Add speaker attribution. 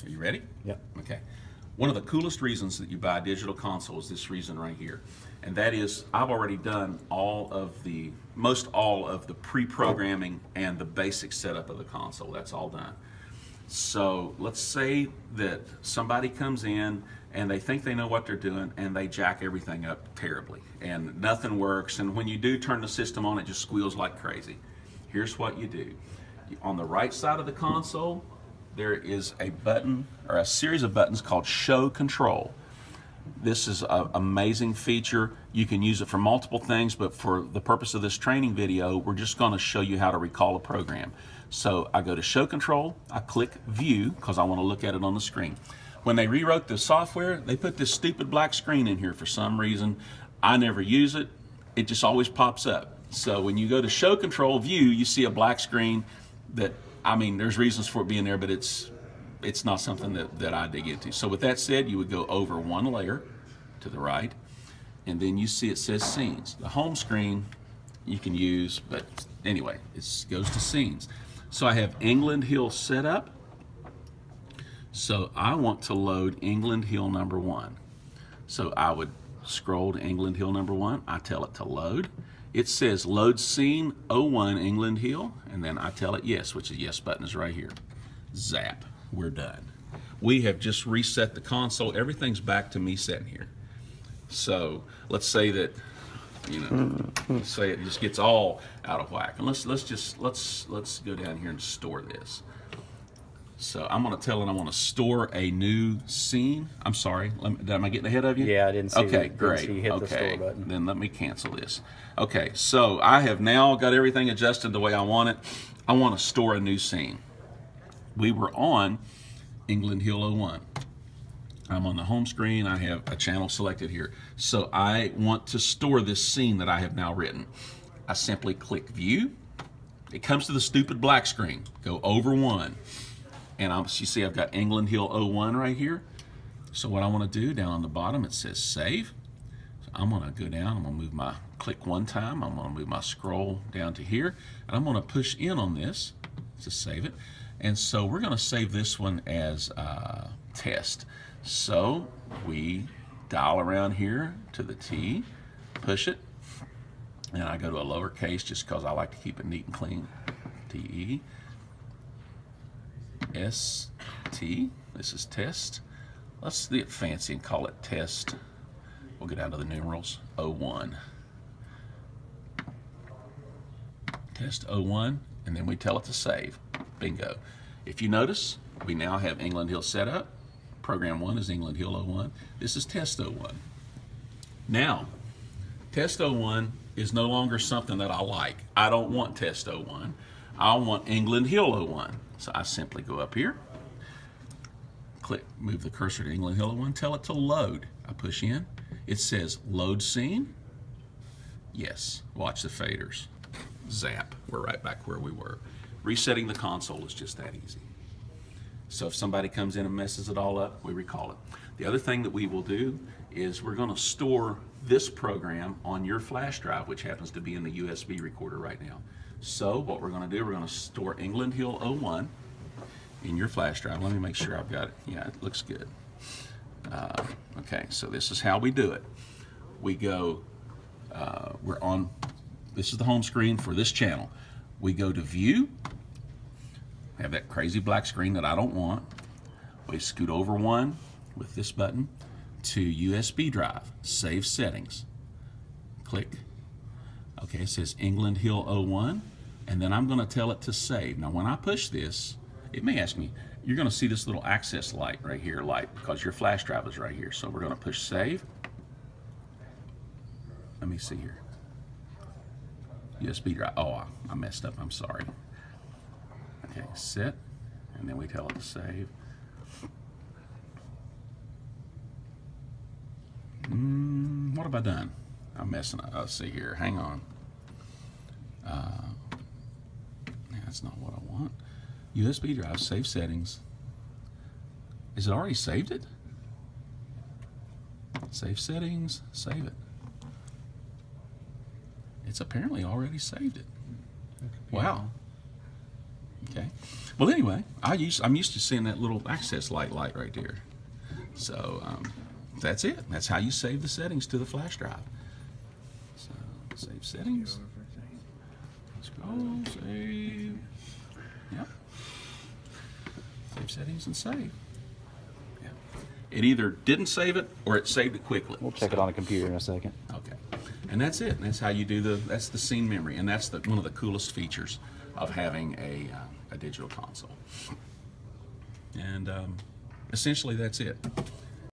Speaker 1: Are you ready?
Speaker 2: Yep.
Speaker 1: Okay. One of the coolest reasons that you buy a digital console is this reason right here. And that is, I've already done most all of the pre-programming and the basic setup of the console. That's all done. So let's say that somebody comes in and they think they know what they're doing and they jack everything up terribly and nothing works, and when you do turn the system on, it just squeals like crazy. Here's what you do. On the right side of the console, there is a button or a series of buttons called Show Control. This is an amazing feature. You can use it for multiple things, but for the purpose of this training video, we're just going to show you how to recall a program. So I go to Show Control, I click View because I want to look at it on the screen. When they rewrote the software, they put this stupid black screen in here for some reason. I never use it. It just always pops up. So when you go to Show Control View, you see a black screen that, I mean, there's reasons for it being there, but it's not something that I dig into. So with that said, you would go over one layer to the right, and then you see it says Scenes. The home screen you can use, but anyway, it goes to Scenes. So I have England Hill set up. So I want to load England Hill number 1. So I would scroll to England Hill number 1. I tell it to load. It says load scene 01 England Hill, and then I tell it yes, which is yes button is right here. Zap, we're done. We have just reset the console. Everything's back to me sitting here. So let's say that, let's say it just gets all out of whack, and let's go down here and store this. So I'm going to tell it I want to store a new scene. I'm sorry, am I getting ahead of you?
Speaker 2: Yeah, I didn't see.
Speaker 1: Okay, great.
Speaker 2: Didn't see you hit
Speaker 1: okay,
Speaker 2: the store button.
Speaker 1: Then let me cancel this. Okay, so I have now got everything adjusted the way I want it. I want to store a new scene. We were on England Hill 01. I'm on the home screen. I have a channel selected here. So I want to store this scene that I have now written. I simply click View. It comes to the stupid black screen. Go over one. And you see I've got England Hill 01 right here. So what I want to do, down on the bottom, it says Save. So I'm going to go down. I'm going to move my click one time. I'm going to move my scroll down to here. And I'm going to push in on this to save it. And so we're going to save this one as test. So we dial around here to the T, push it, and I go to a lowercase just because I like to keep it neat and clean. T-E. S-T, this is test. Let's get fancy and call it test. We'll get down to the numerals, 01. Test 01, and then we tell it to save. Bingo. If you notice, we now have England Hill set up. Program 1 is England Hill 01. This is test 01. Now, test 01 is no longer something that I like. I don't want test 01. I want England Hill 01. So I simply go up here, click, move the cursor to England Hill 01, tell it to load. I push in. It says load scene. Yes. Watch the faders. Zap. We're right back where we were. Resetting the console is just that easy. So if somebody comes in and messes it all up, we recall it. The other thing that we will do is we're going to store this program on your flash drive, which happens to be in the USB recorder right now. So what we're going to do, we're going to store England Hill 01 in your flash drive. Let me make sure I've got it. Yeah, it looks good. Okay, so this is how we do it. We go, we're on, this is the home screen for this channel. We go to View, have that crazy black screen that I don't want. We scoot over one with this button to USB drive, Save Settings. Click. Okay, it says England Hill 01, and then I'm going to tell it to save. Now when I push this, it may ask me, you're going to see this little access light right here, light, because your flash drive is right here. So we're going to push save. Let me see here. USB drive, oh, I messed up, I'm sorry. Okay, set, and then we tell it to save. What have I done? I'm messing up. Let's see here. Hang on. That's not what I want. USB drive, save settings. Is it already saved it? Save settings, save it. It's apparently already saved it. Wow. Okay. Well, anyway, I'm used to seeing that little access light right there. So that's it. That's how you save the settings to the flash drive. So save settings. Let's go save. Yep. Save settings and save. Yeah. It either didn't save it or it saved it quickly.
Speaker 2: We'll check it on a computer in a second.
Speaker 1: Okay. And that's it. That's how you do that's the scene memory, and that's one of the coolest features of having a digital console. And essentially that's it.